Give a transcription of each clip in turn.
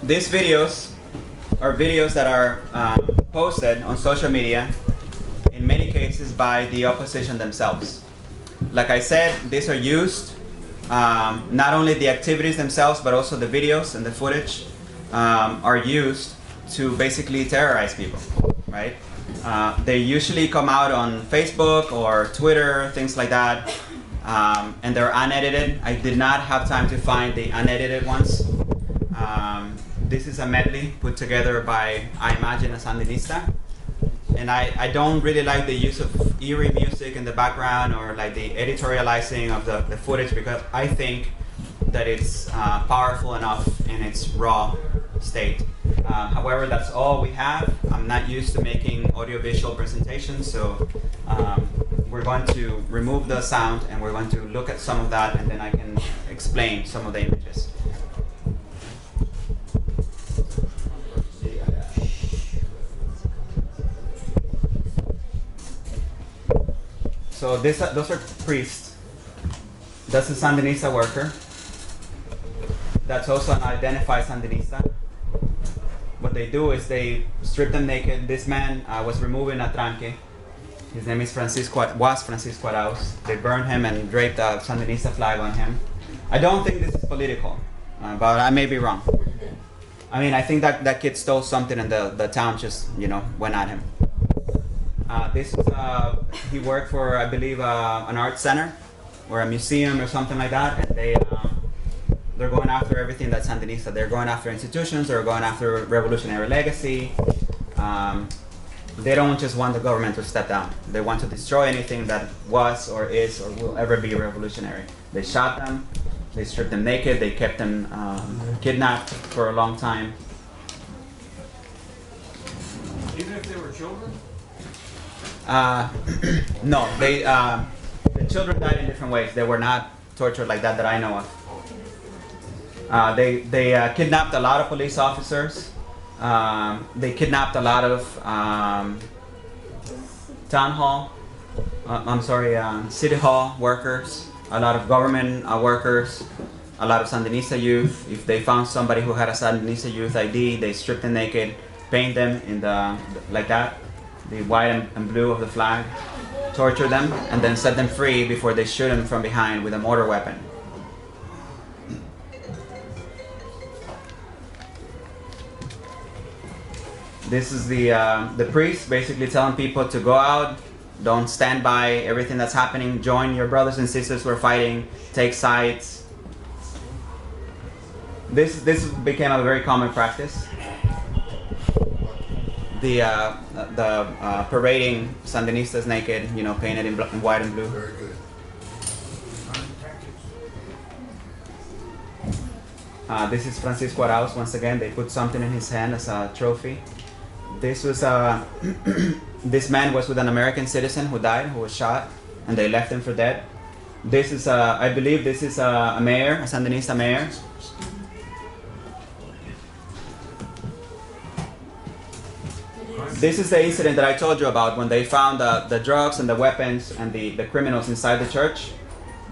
these videos are videos that are posted on social media, in many cases by the opposition themselves. Like I said, these are used, not only the activities themselves, but also the videos and the footage are used to basically terrorize people, right? They usually come out on Facebook or Twitter, things like that, and they're unedited. I did not have time to find the unedited ones. This is a medley put together by, I imagine, a Sandinista. And I don't really like the use of eerie music in the background or like the editorializing of the footage, because I think that it's powerful enough in its raw state. However, that's all we have. I'm not used to making audiovisual presentations, so we're going to remove the sound and we're going to look at some of that, and then I can explain some of the images. So those are priests. That's a Sandinista worker. That's also an identified Sandinista. What they do is they strip them naked. This man was removing a tranque. His name is Francisco Arauz. They burned him and draped a Sandinista flag on him. I don't think this is political, but I may be wrong. I mean, I think that kid stole something and the town just, went at him. He worked for, I believe, an art center or a museum or something like that, and they're going after everything that's Sandinista. They're going after institutions. They're going after revolutionary legacy. They don't just want the government to step down. They want to destroy anything that was or is or will ever be revolutionary. They shot them. They stripped them naked. They kept them kidnapped for a long time. Even if they were children? No, the children died in different ways. They were not tortured like that I know of. They kidnapped a lot of police officers. They kidnapped a lot of city hall workers, a lot of government workers, a lot of Sandinista youth. If they found somebody who had a Sandinista youth ID, they stripped them naked, paint them in like that, the white and blue of the flag, torture them, and then set them free before they shoot them from behind with a mortar weapon. This is the priest basically telling people to go out, don't stand by everything that's happening, join your brothers and sisters who are fighting, take sides. This became a very common practice. The parading Sandinistas naked, painted in white and blue. Very good. This is Francisco Arauz. Once again, they put something in his hand as a trophy. This was this man was with an American citizen who died, who was shot, and they left him for dead. This is I believe this is a mayor, a Sandinista mayor. This is the incident that I told you about when they found the drugs and the weapons and the criminals inside the church.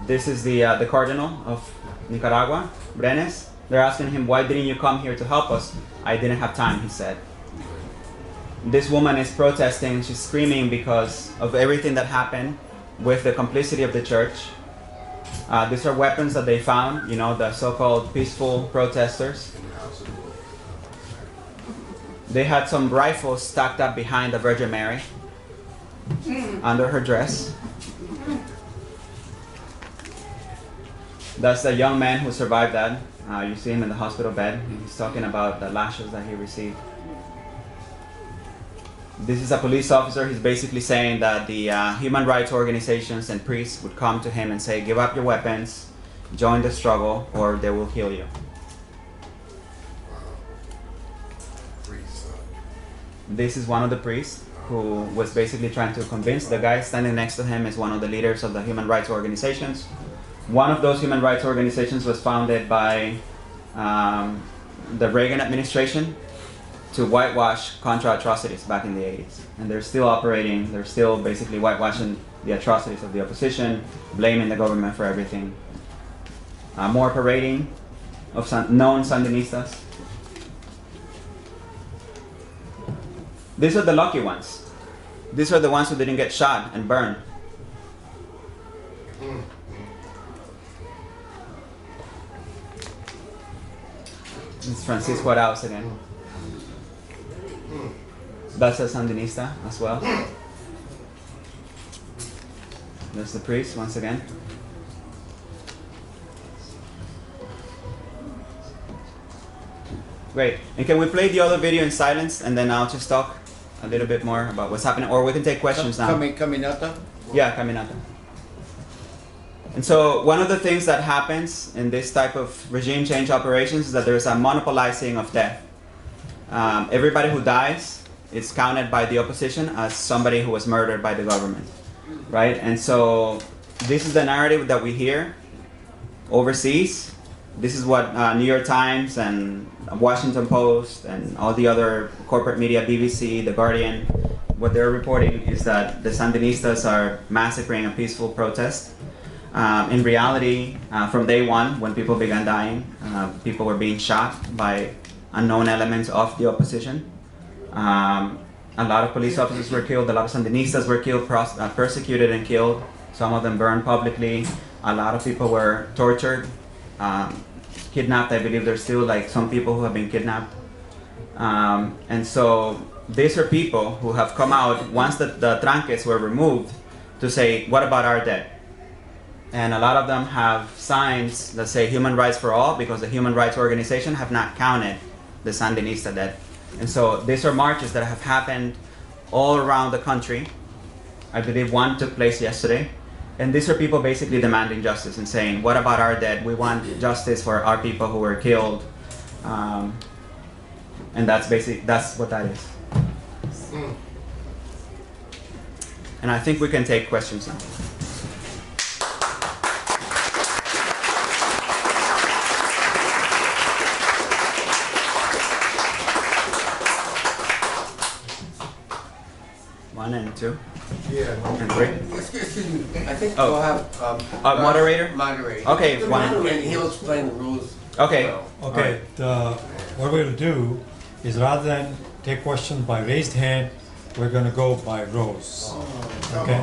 This is the cardinal of Nicaragua, Brenes. They're asking him, why didn't you come here to help us? I didn't have time, he said. This woman is protesting, she's screaming because of everything that happened with the complicity of the church. These are weapons that they found, the so-called peaceful protesters. They had some rifles stacked up behind the Virgin Mary, under her dress. That's the young man who survived that. You see him in the hospital bed. He's talking about the lashes that he received. This is a police officer. He's basically saying that the human rights organizations and priests would come to him and say, give up your weapons, join the struggle, or they will kill you. This is one of the priests who was basically trying to convince. The guy standing next to him is one of the leaders of the human rights organizations. One of those human rights organizations was founded by the Reagan administration to whitewash Contra atrocities back in the 80s. And they're still operating, they're still basically whitewashing the atrocities of the opposition, blaming the government for everything. More parading of known Sandinistas. These are the lucky ones. These are the ones who didn't get shot and burned. It's Francisco Arauz again. That's a Sandinista as well. There's the priest once again. Great. And can we play the other video in silence, and then I'll just talk a little bit more about what's happening, or we can take questions now. Caminata? Yeah, caminata. And so one of the things that happens in this type of regime change operations is that there's a monopolizing of death. Everybody who dies is counted by the opposition as somebody who was murdered by the government, right? And so this is the narrative that we hear overseas. This is what New York Times and Washington Post and all the other corporate media, BBC, The Guardian, what they're reporting is that the Sandinistas are massacring a peaceful protest. In reality, from day one, when people began dying, people were being shot by unknown elements of the opposition. A lot of police officers were killed, a lot of Sandinistas were killed, persecuted and killed. Some of them burned publicly. A lot of people were tortured, kidnapped. I believe there's still like some people who have been kidnapped. And so these are people who have come out once the tranques were removed to say, what about our dead? And a lot of them have signs that say human rights for all, because the human rights organization have not counted the Sandinista dead. And so these are marches that have happened all around the country. I believe one took place yesterday. And these are people basically demanding justice and saying, what about our dead? We want justice for our people who were killed. And that's what that is. And I think we can take questions now. One and two. Yeah. And three. Excuse me. I think Oh. we'll have moderator? Moderator. Okay, The one. moderator, he'll explain the rules. Okay. Well, Okay, what we're gonna do is rather than take questions by raised hand, we're gonna go by rows. Okay?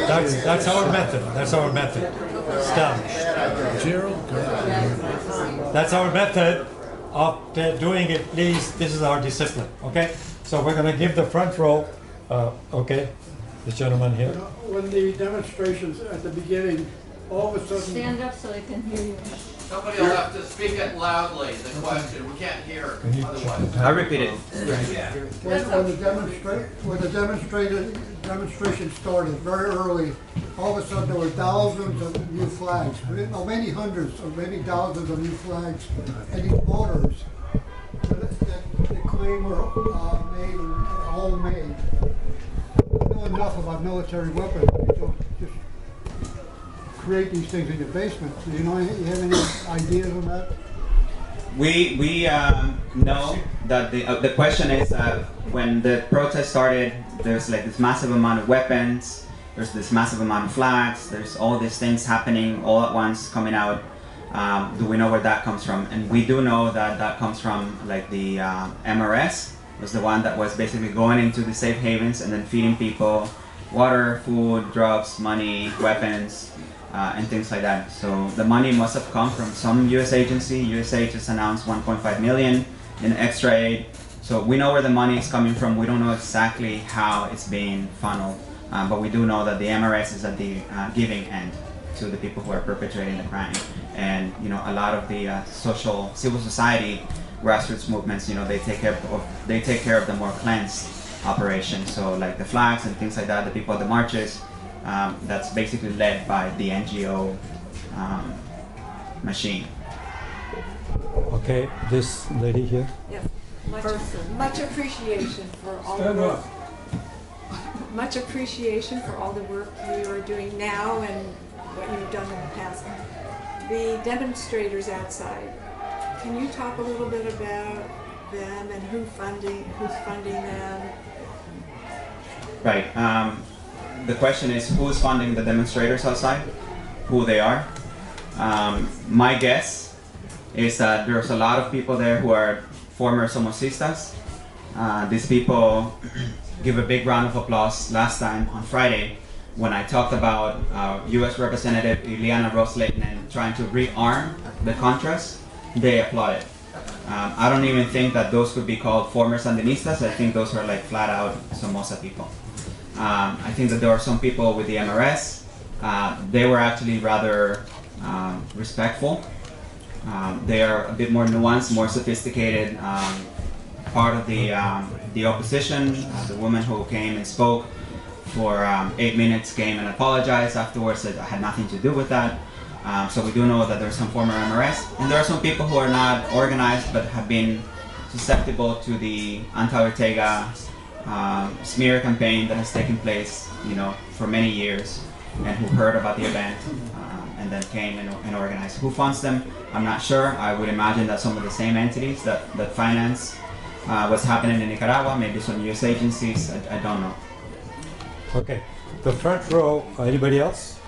That's our method, established. That's our method of doing it, please, this is our discipline, okay? So we're gonna give the front row, okay, the gentleman here. When the demonstrations at the beginning, all of a sudden, Stand up so they can hear you. Somebody will have to speak it loudly, the question, we can't hear Can you- otherwise. I repeat it. when the demonstration started very early, all of a sudden there were thousands of new flags, or maybe hundreds or maybe thousands of new flags, and these borders that they claim were made, homemade. I know enough about military weapons, so just create these things in your basement. Do you have any ideas on that? We know that the question is when the protest started, there's like this massive amount of weapons, there's this massive amount of flags, there's all these things happening all at once coming out. Do we know where that comes from? And we do know that comes from like the MRS was the one that was basically going into the safe havens and then feeding people water, food, drugs, money, weapons, and things like that. So the money must have come from some U.S. agency. USA just announced 1.5 million in extra aid. So we know where the money is coming from. We don't know exactly how it's being funneled, but we do know that the MRS is at the giving end to the people who are perpetrating the crime. And a lot of the civil society grassroots movements, they take care of the more cleansed operations. So like the flags and things like that, the people at the marches, that's basically led by the NGO machine. Okay, this lady here. Yeah, much appreciation for all the work. Much appreciation for all the work you are doing now and what you've done in the past. The demonstrators outside, can you talk a little bit about them and who's funding them? Right. The question is who's funding the demonstrators outside, who they are. My guess is that there's a lot of people there who are former somocistas. These people give a big round of applause last time on Friday when I talked about U.S. Representative Ileana Ros-Lehtinen trying to rearm the Contras. They applauded. I don't even think that those could be called former Sandinistas. I think those are like flat out Somoza people. I think that there are some people with the MRS. They were actually rather respectful. They are a bit more nuanced, more sophisticated. Part of the opposition, the woman who came and spoke for 8 minutes came and apologized afterwards, said I had nothing to do with that. So we do know that there's some former MRS, and there are some people who are not organized but have been susceptible to the anti-Ortega smear campaign that has taken place, for many years, and who heard about the event and then came and organized. Who funds them? I'm not sure. I would imagine that some of the same entities that finance what's happening in Nicaragua, maybe some U.S. agencies. I don't know. Okay, the front row, anybody else?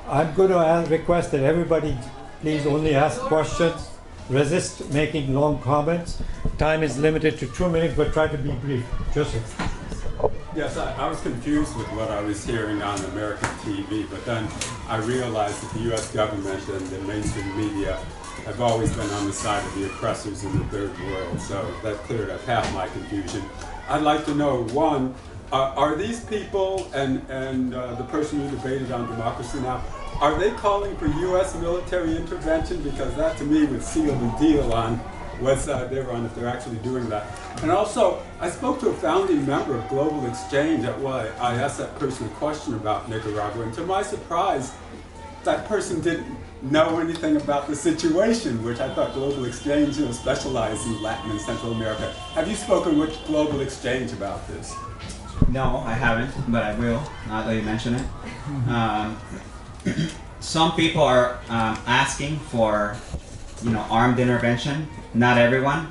I'm going to request that everybody please only ask questions, resist making long comments. Time is limited to 2 minutes, but try to be brief. Joseph. Yes, I was confused with what I was hearing on American TV, but then I realized that the U.S. government and the mainstream media have always been on the side of the oppressors in the third world, so that cleared up half my confusion. I'd like to know, one, are these people and the person who debated on democracy now, are they calling for U.S. military intervention? Because that to me would seal the deal on what side they're on if they're actually doing that. And also, I spoke to a founding member of Global Exchange I asked that person a question about Nicaragua, and to my surprise, that person didn't know anything about the situation, which I thought Global Exchange specialized in Latin and Central America. Have you spoken with Global Exchange about this? No, I haven't, but I will, now that you mention it. Some people are asking for, armed intervention. Not everyone.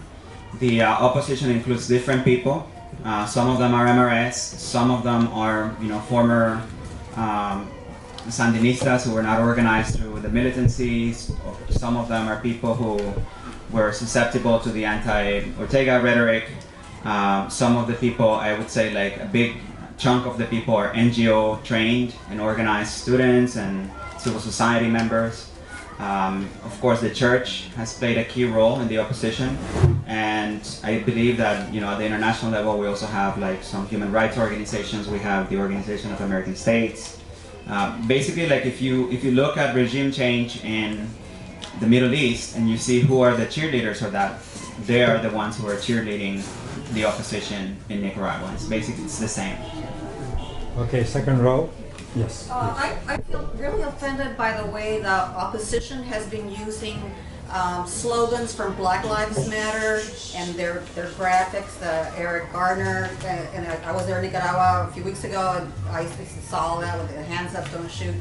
The opposition includes different people. Some of them are MRS. Some of them are, former Sandinistas who were not organized through the militancies. Some of them are people who were susceptible to the anti-Ortega rhetoric. Some of the people, I would say like a big chunk of the people are NGO trained and organized students and civil society members. Of course, the church has played a key role in the opposition, and I believe that at the international level we also have like some human rights organizations. We have the Organization of American States. Basically, like if you look at regime change in the Middle East and you see who are the cheerleaders of that, they are the ones who are cheerleading the opposition in Nicaragua. It's the same. Okay, second row. Yes. I feel really offended by the way the opposition has been using slogans from Black Lives Matter and their graphics, Eric Garner, and I was there in Nicaragua a few weeks ago and I saw that with the hands up, don't shoot,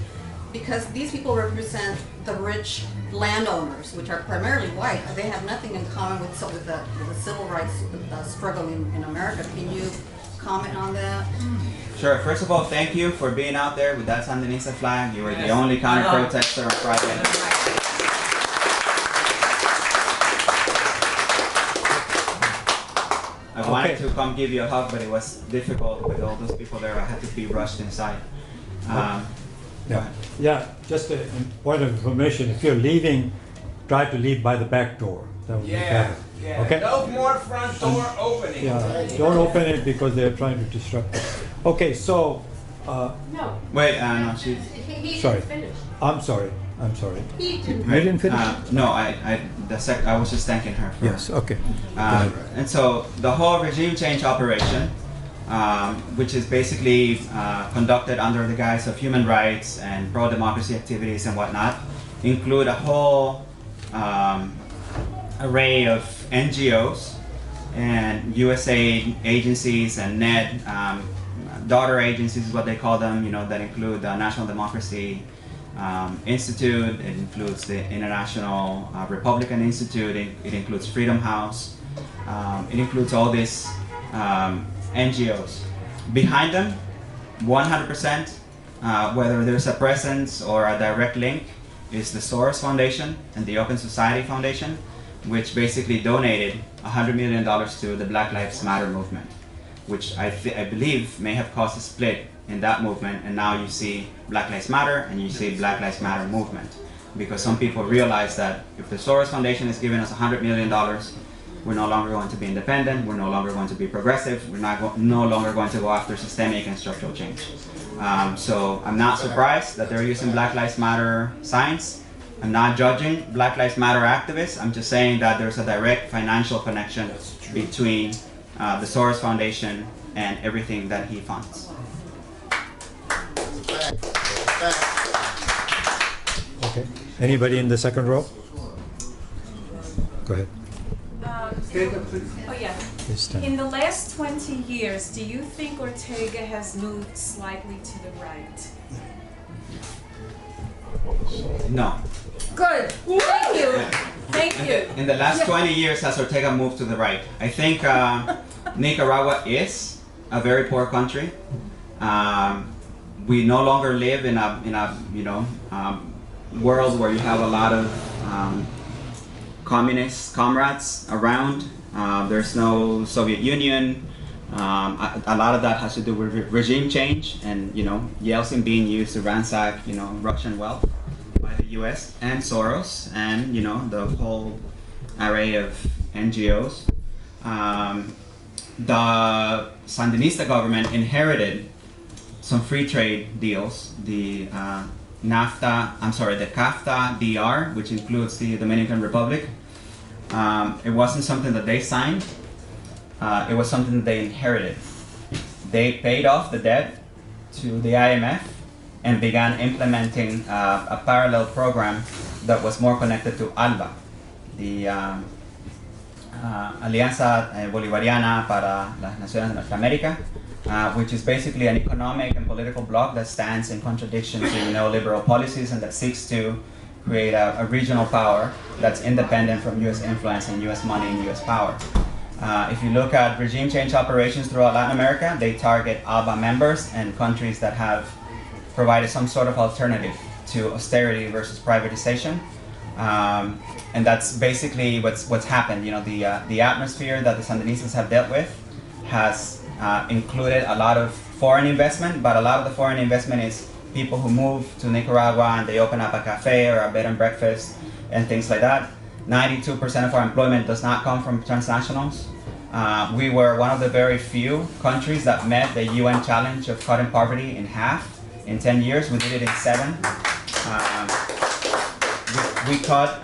because these people represent the rich landowners, which are primarily white. They have nothing in common with the civil rights struggle in America. Can you comment on that? Sure. First of all, thank you for being out there with that Sandinista flag. You were the only counter-protester on Friday. I wanted to come give you a hug, but it was difficult with all those people there. I had to be rushed inside. Yeah, just a point of information. If you're leaving, try to leave by the back door. That would be better. Yeah. Okay? No more front door opening. Yeah, don't open it because they're trying to disrupt it. Okay, so, No. Wait, no, she. He Sorry. didn't finish. I'm sorry. He didn't. You didn't finish? No, I was just thanking her. For, Yes, okay. And so the whole regime change operation, which is basically conducted under the guise of human rights and pro-democracy activities and whatnot, include a whole array of NGOs and USAID agencies and NED, daughter agencies is what they call them, that include the National Democracy Institute, it includes the International Republican Institute, it includes Freedom House, it includes all these NGOs. Behind them, 100%, whether there's a presence or a direct link, is the Soros Foundation and the Open Society Foundation. which basically donated $100 million to the Black Lives Matter movement, which I believe may have caused a split in that movement, and now you see Black Lives Matter and you see Black Lives Matter movement, because some people realize that if the Soros Foundation is giving us $100 million, we're no longer going to be independent, we're no longer going to be progressive, we're no longer going to go after systemic and structural change. So I'm not surprised that they're using Black Lives Matter signs. I'm not judging Black Lives Matter activists. I'm just saying that there's a direct financial connection between the Soros Foundation and everything that he funds. Okay. Anybody in the second row? Go ahead. Oh yeah. Please stand. In the last 20 years, do you think Ortega has moved slightly to the right? No. Good. Thank you. Thank you. In the last 20 years, has Ortega moved to the right? I think Nicaragua is a very poor country. We no longer live in a world where you have a lot of communist comrades around. There's no Soviet Union. A lot of that has to do with regime change, and Yeltsin being used to ransack Russian wealth by the U.S. and Soros, and the whole array of NGOs. The Sandinista government inherited some free trade deals. The CAFTA DR, which includes the Dominican Republic. It wasn't something that they signed. It was something that they inherited. They paid off the debt to the IMF and began implementing a parallel program that was more connected to ALBA, the Alianza Bolivariana para las Naciones de Norteamérica, which is basically an economic and political bloc that stands in contradiction to neoliberal policies and that seeks to create a regional power that's independent from U.S. influence and U.S. money and U.S. power. If you look at regime change operations throughout Latin America, they target ALBA members and countries that have provided some sort of alternative to austerity versus privatization. And that's basically what's happened. The atmosphere that the Sandinistas have dealt with has included a lot of foreign investment, but a lot of the foreign investment is people who move to Nicaragua and they open up a cafe or a bed and breakfast and things like that. 92% of our employment does not come from transnationals. We were one of the very few countries that met the UN challenge of cutting poverty in half in 10 years. We did it in 7. We cut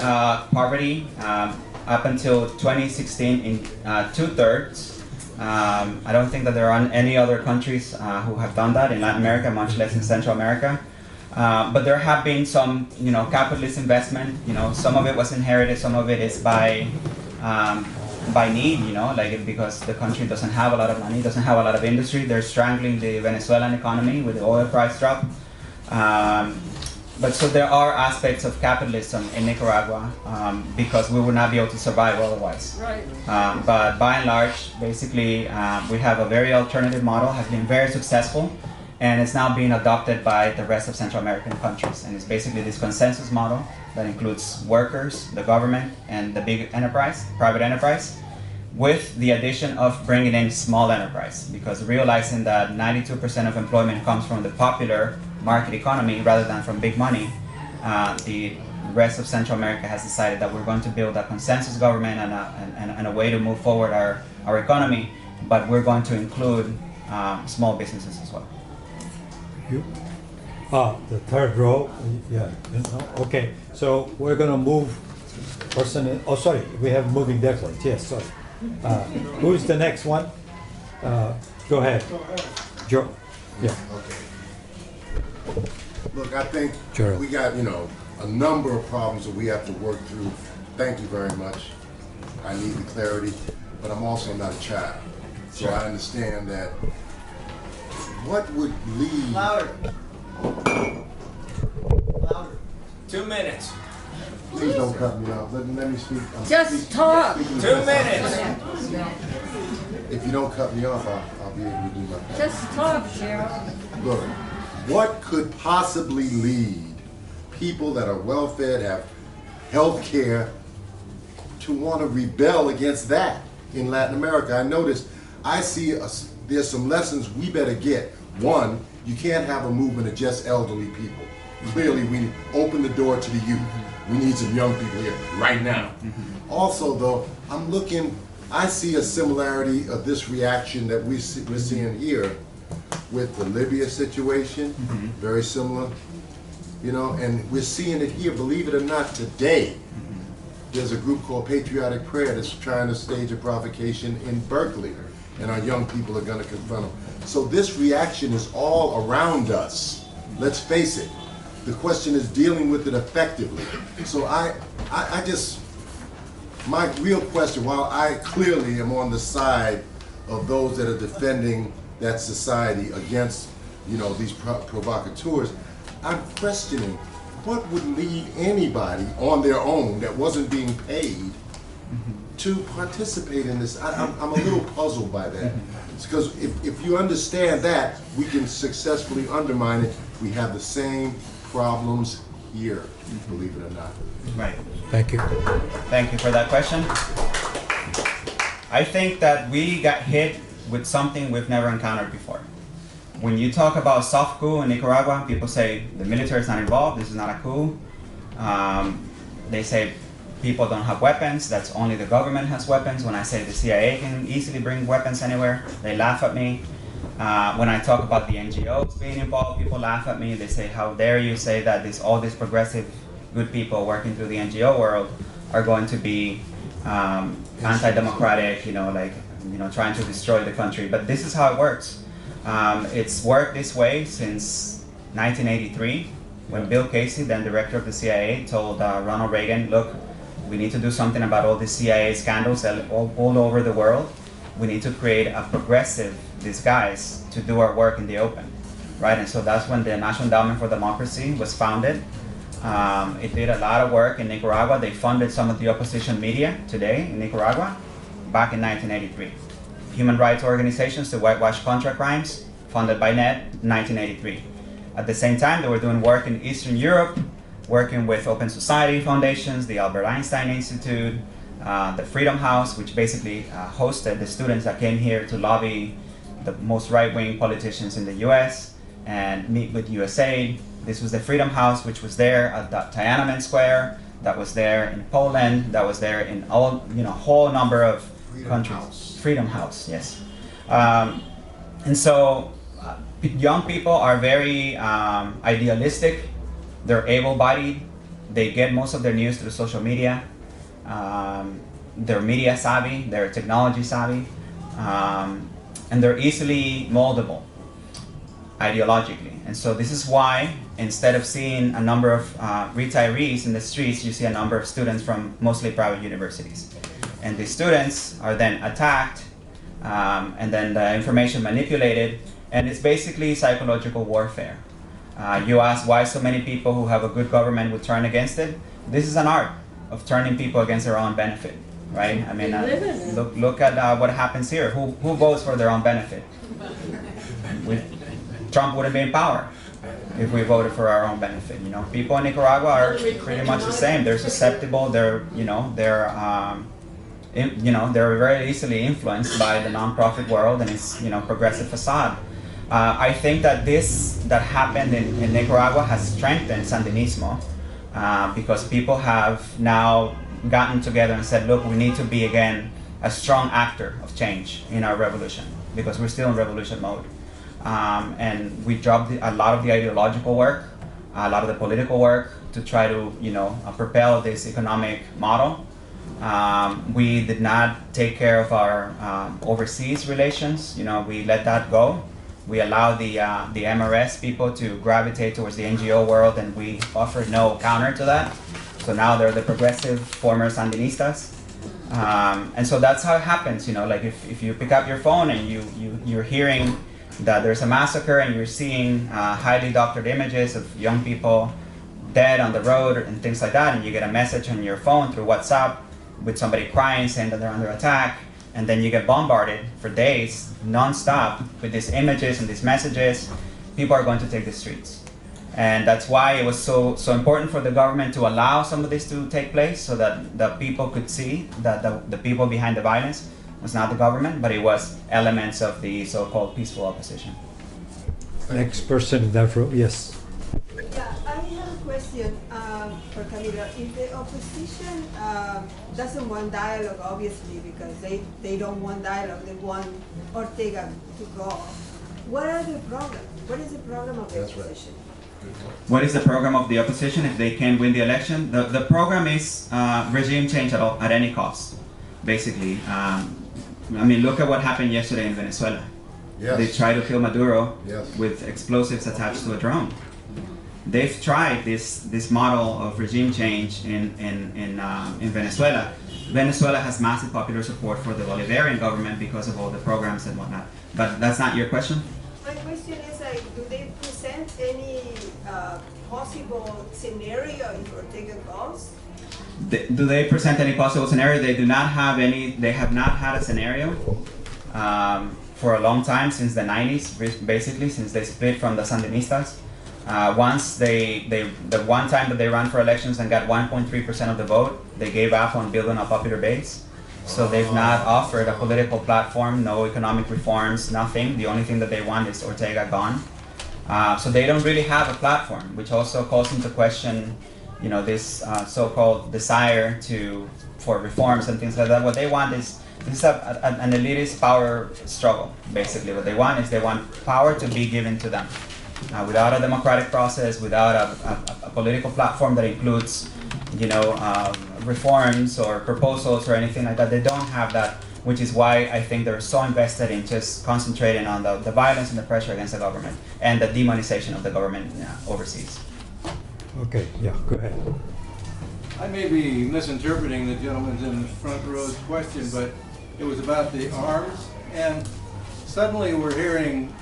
poverty up until 2016 in 2/3. I don't think that there are any other countries who have done that in Latin America, much less in Central America. But there have been some, capitalist investment. Some of it was inherited, some of it is by need. Because the country doesn't have a lot of money, doesn't have a lot of industry. They're strangling the Venezuelan economy with the oil price drop. But so there are aspects of capitalism in Nicaragua because we would not be able to survive otherwise. Right. But by and large, basically, we have a very alternative model, has been very successful, and it's now being adopted by the rest of Central American countries. And it's basically this consensus model that includes workers, the government, and the big enterprise, private enterprise, with the addition of bringing in small enterprise, because realizing that 92% of employment comes from the popular market economy rather than from big money, the rest of Central America has decided that we're going to build a consensus government and a way to move forward our economy, but we're going to include small businesses as well. You? The third row. Yeah. Okay. So we're going to move person in. Oh, sorry. We have moving declarations. Yes. Sorry. Who's the next one? Go ahead. Joe. Yeah. Okay. Look, I think Gerald. we got, a number of problems that we have to work through. Thank you very much. I need the clarity, but I'm also not a child. So Sure. I understand that what would lead... Louder. Louder. 2 minutes. Please don't cut me off. Let me speak. Just talk. 2 minutes. If you don't cut me off, I'll be able to do my best. Just talk, Cheryl. Look, what could possibly lead people that are well-fed, have health care, to want to rebel against that in Latin America. I noticed, I see there's some lessons we better get. One, you can't have a movement of just elderly people. Clearly, we open the door to the youth. We need some young people here right now. Also, though, I see a similarity of this reaction that we're seeing here with the Libya situation, very similar, you know, and we're seeing it here, believe it or not, today. There's a group called Patriotic Prayer that's trying to stage a provocation in Berkeley, and our young people are going to confront them. So this reaction is all around us. Let's face it. The question is dealing with it effectively. So my real question, while I clearly am on the side of those that are defending that society against, you know, these provocateurs, I'm questioning what would lead anybody on their own that wasn't being paid to participate in this. I'm a little puzzled by that. It's because if you understand that, we can successfully undermine it. We have the same problems here, believe it or not. Right. Thank you. Thank you for that question. I think that we got hit with something we've never encountered before. When you talk about soft coup in Nicaragua, people say the military is not involved, this is not a coup. They say people don't have weapons, that's only the government has weapons. When I say the CIA can easily bring weapons anywhere, they laugh at me. When I talk about the NGOs being involved, people laugh at me. They say, how dare you say that all these progressive good people working through the NGO world are going to be anti-democratic, trying to destroy the country. But this is how it works. It's worked this way since 1983, when Bill Casey, then director of the CIA, told Ronald Reagan, look, we need to do something about all the CIA scandals all over the world. We need to create a progressive disguise to do our work in the open, right? And so that's when the National Endowment for Democracy was founded. It did a lot of work in Nicaragua. They funded some of the opposition media today in Nicaragua back in 1983. Human rights organizations to whitewash contra crimes, funded by NED, 1983. At the same time, they were doing work in Eastern Europe, working with Open Society foundations, the Albert Einstein Institute, the Freedom House, which basically hosted the students that came here to lobby the most right-wing politicians in the US and meet with USAID. This was the Freedom House, which was there at Tiananmen Square, that was there in Poland, that was there in all, whole number of countries. Freedom House, yes. And so young people are very idealistic. They're able-bodied. They get most of their news through social media. They're media savvy. They're technology savvy. And they're easily moldable ideologically. And so this is why, instead of seeing a number of retirees in the streets, you see a number of students from mostly private universities. And these students are then attacked, and then the information manipulated, and it's basically psychological warfare. You ask why so many people who have a good government would turn against it. This is an art of turning people against their own benefit, right? I mean, look at what happens here. Who votes for their own benefit? Trump wouldn't be in power if we voted for our own benefit. People in Nicaragua are pretty much the same. They're susceptible. They're very easily influenced by the nonprofit world and its progressive facade. I think that that happened in Nicaragua has strengthened Sandinismo because people have now gotten together and said, look, we need to be again a strong actor of change in our revolution because we're still in revolution mode. And we dropped a lot of the ideological work, a lot of the political work to try to propel this economic model. We did not take care of our overseas relations. We let that go. We allowed the MRS people to gravitate towards the NGO world, and we offered no counter to that. So now they're the progressive former Sandinistas. And so that's how it happens. Like if you pick up your phone and you're hearing that there's a massacre and you're seeing highly doctored images of young people dead on the road and things like that, and you get a message on your phone through WhatsApp with somebody crying saying that they're under attack, and then you get bombarded for days non-stop with these images and these messages, people are going to take the streets. And that's why it was so important for the government to allow some of this to take place, so that the people could see that the people behind the violence was not the government, but it was elements of the so-called peaceful opposition. Next person in that row, yes. Yeah, I have a question for Camilo. If the opposition doesn't want dialogue, obviously, because they don't want dialogue, they want Ortega to go, what are the problems? What is the problem of the opposition? What is the program of the opposition if they can't win the election? The program is regime change at any cost, basically. I mean, look at what happened yesterday in Venezuela. Yes. They tried to kill Maduro Yes. with explosives attached to a drone. They've tried this model of regime change in Venezuela. Venezuela has massive popular support for the Bolivarian government because of all the programs and whatnot. But that's not your question? My question is, do they present any possible scenario if Ortega goes? Do they present any possible scenario? They do not have any. They have not had a scenario for a long time, since the 90s, basically, since they split from the Sandinistas. Once the one time that they ran for elections and got 1.3% of the vote, they gave up on building a popular base. So they've not offered a political platform, no economic reforms, nothing. The only thing that they want is Ortega gone. So they don't really have a platform, which also calls into question, you know, this so-called desire for reforms and things like that. What they want is an elitist power struggle, basically. What they want is power to be given to them. Without a democratic process, without a political platform that includes, you know, reforms or proposals or anything like that. They don't have that, which is why I think they're so invested in just concentrating on the violence and the pressure against the government and the demonization of the government overseas. Okay, yeah, go ahead. I may be misinterpreting the gentleman's in the front row's question, but it was about the arms, and suddenly we're hearing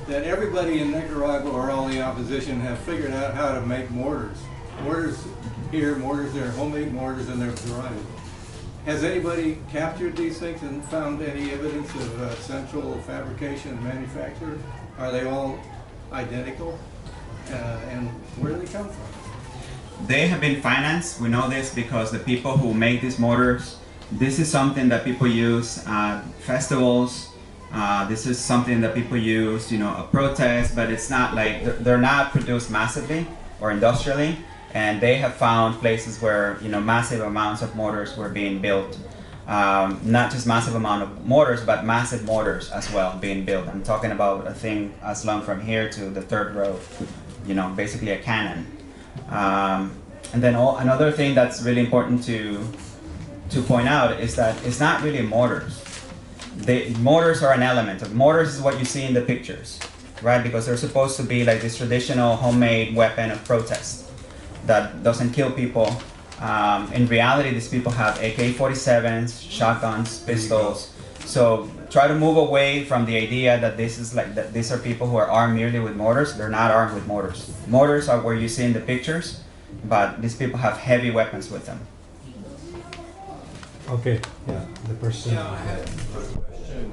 that everybody in Nicaragua, or all the opposition, have figured out how to make mortars. Mortars here, mortars there, homemade mortars, and their variety. Has anybody captured these things and found any evidence of central fabrication and manufacture? Are they all identical? And where do they come from? They have been financed. We know this because the people who make these mortars, this is something that people use at festivals. This is something that people use, you know, at protests, but it's not like, they're not produced massively or industrially, and they have found places where, you know, massive amounts of mortars were being built. Not just massive amount of mortars, but massive mortars as well being built. I'm talking about a thing as long from here to the third row, you know, basically a cannon. And then another thing that's really important to point out is that it's not really mortars. Mortars are an element of mortars is what you see in the pictures, right? Because they're supposed to be like this traditional homemade weapon of protest that doesn't kill people. In reality, these people have AK-47s, shotguns, pistols. So try to move away from the idea that these are people who are armed merely with mortars. They're not armed with mortars. Mortars are where you see in the pictures, but these people have heavy weapons with them. Okay, yeah, the person. Yeah, I had a question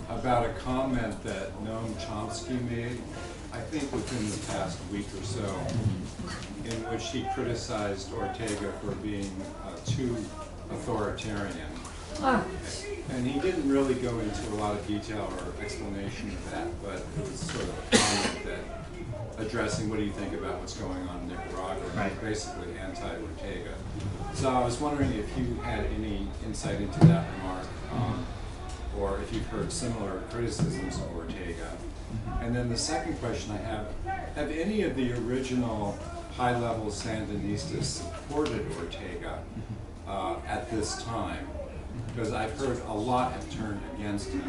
about a comment that Noam Chomsky made, I think within the past week or so, in which he criticized Ortega for being too authoritarian. And he didn't really go into a lot of detail or explanation of that, but it was sort of a comment that addressing what do you think about what's going on in Nicaragua, right. Basically anti-Ortega. So I was wondering if you had any insight into that remark, or if you've heard similar criticisms of Ortega. And then the second question I have any of the original high-level Sandinistas supported Ortega at this time? Because I've heard a lot have turned against him.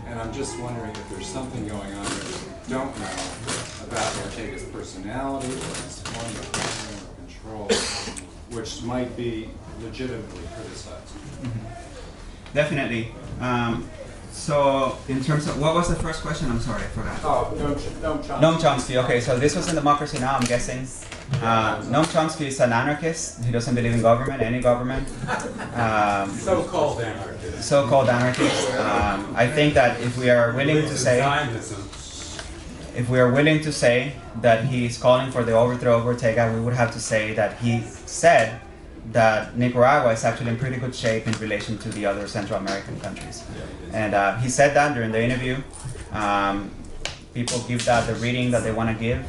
And I'm just wondering if there's something going on that we don't know about Ortega's personality or his form of government or control, which might be legitimately criticized. Definitely. So in terms of, what was the first question? I'm sorry, I forgot. Oh, Noam Chomsky. Noam Chomsky, okay, so this was in Democracy Now!, I'm guessing. Noam Chomsky is an anarchist. He doesn't believe in government, any government. So-called anarchist. So-called anarchist. I think that if we are willing to say... if we are willing to say that he's calling for the overthrow of Ortega, we would have to say that he said that Nicaragua is actually in pretty good shape in relation to the other Central American countries. And he said that during the interview. People give that the reading that they want to give,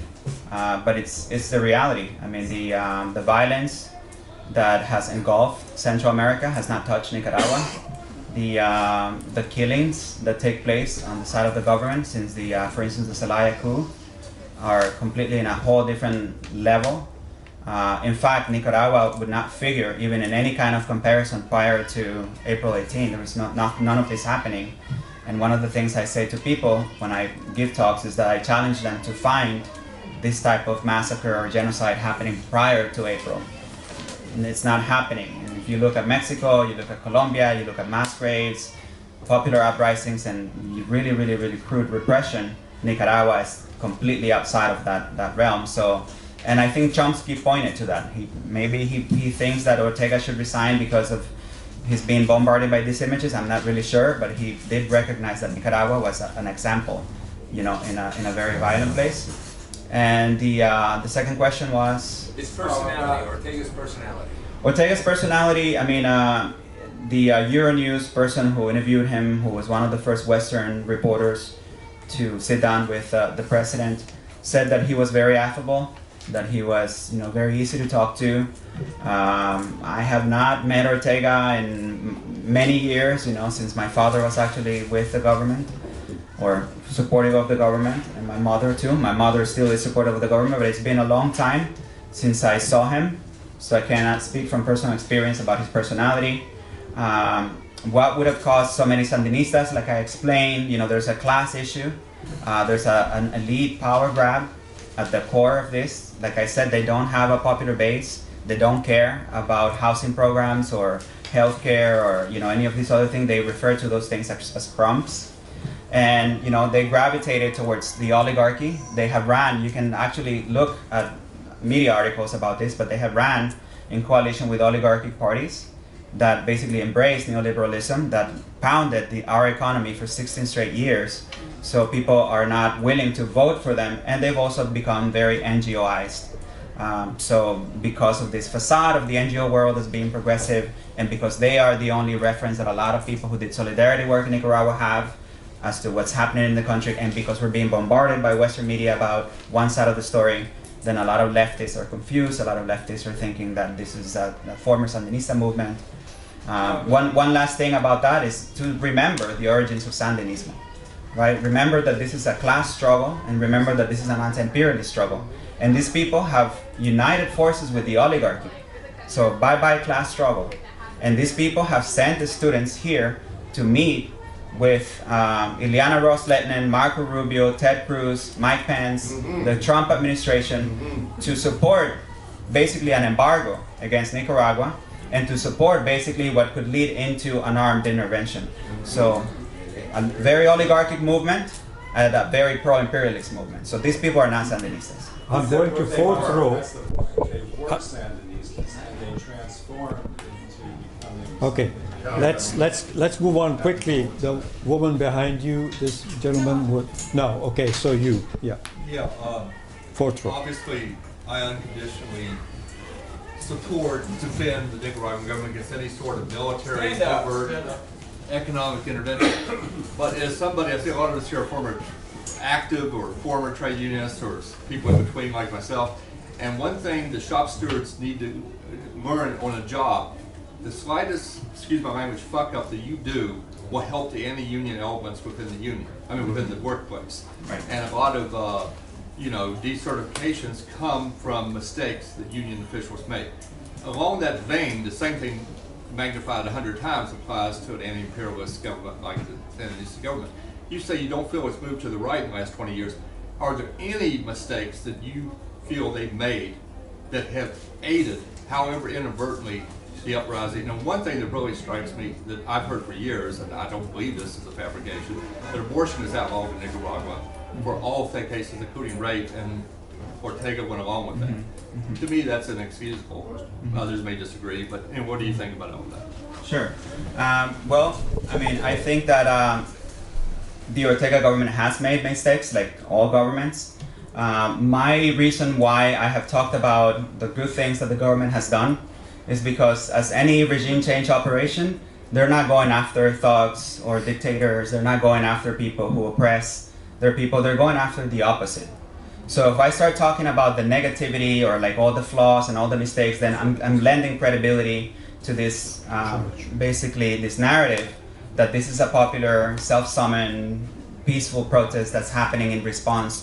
but it's the reality. I mean, the violence that has engulfed Central America has not touched Nicaragua. The killings that take place on the side of the government since for instance, the Zelaya coup are completely in a whole different level. In fact, Nicaragua would not figure even in any kind of comparison prior to April 18. There was none of this happening. And one of the things I say to people when I give talks is that I challenge them to find this type of massacre or genocide happening prior to April. And it's not happening. And if you look at Mexico, you look at Colombia, you look at mass graves, popular uprisings, and really, really, really crude repression, Nicaragua is completely outside of that realm. So, and I think Chomsky pointed to that. Maybe he thinks that Ortega should resign because of he's being bombarded by these images. I'm not really sure, but he did recognize that Nicaragua was an example, you know, in a very violent place. And the second question was? His personality, Ortega's personality. Ortega's personality, I mean, the Euronews person who interviewed him, who was one of the first Western reporters to sit down with the president, said that he was very affable, that he was, you know, very easy to talk to. I have not met Ortega in many years, you know, since my father was actually with the government or supportive of the government, and my mother too. My mother still is supportive of the government, but it's been a long time since I saw him, so I cannot speak from personal experience about his personality. What would have caused so many Sandinistas, like I explained, you know, there's a class issue, there's an elite power grab at the core of this. Like I said, they don't have a popular base. They don't care about housing programs or healthcare or, you know, any of these other things. They refer to those things as crumbs. And, you know, they gravitated towards the oligarchy. They have ran, you can actually look at media articles about this, but they have ran in coalition with oligarchic parties that basically embraced neoliberalism, that pounded our economy for 16 straight years. So people are not willing to vote for them, and they've also become very NGOized. So because of this facade of the NGO world as being progressive, and because they are the only reference that a lot of people who did solidarity work in Nicaragua have as to what's happening in the country, and because we're being bombarded by Western media about one side of the story, then a lot of leftists are confused. A lot of leftists are thinking that this is a former Sandinista movement. One last thing about that is to remember the origins of Sandinismo. Right? Remember that this is a class struggle, and remember that this is an anti-imperialist struggle. And these people have united forces with the oligarchy. So bye-bye class struggle. And these people have sent the students here to meet with Ileana Ros-Lehtinen, Marco Rubio, Ted Cruz, Mike Pence, the Trump administration, to support basically an embargo against Nicaragua, and to support basically what could lead into an armed intervention. So a very oligarchic movement and a very pro-imperialist movement. So these people are not Sandinistas. I'm going to fourth row. They were Sandinistas and they transformed into becoming. Okay, let's move on quickly. The woman behind you, this gentleman would, no, okay, so you, yeah. Yeah, Fourth row. obviously I unconditionally support, defend the Nicaraguan government against any sort of military, overt, economic intervention. But as somebody, I see a lot of us here are former active or former trade unionists or people in between like myself. And one thing the shop stewards need to learn on a job, the slightest, excuse my language, fuck up that you do will help the anti-union elements within the union, within the workplace. Right. And a lot of, decertifications come from mistakes that union officials make. Along that vein, the same thing magnified 100 times applies to an anti-imperialist government like the Sandinista government. You say you don't feel it's moved to the right in the last 20 years. Are there any mistakes that you feel they've made that have aided, however inadvertently, the uprising? And one thing that really strikes me that I've heard for years, and I don't believe this is a fabrication, that abortion is outlawed in Nicaragua for all cases, including rape, and Ortega went along with that. To me, that's inexcusable. Others may disagree, but what do you think about all that? Sure. Well, I mean, I think that the Ortega government has made mistakes, like all governments. My reason why I have talked about the good things that the government has done is because, as any regime change operation, they're not going after thugs or dictators. They're not going after people who oppress their people. They're going after the opposite. So if I start talking about the negativity or like all the flaws and all the mistakes, then I'm lending credibility to this, basically this narrative that this is a popular, self-summoned, peaceful protest that's happening in response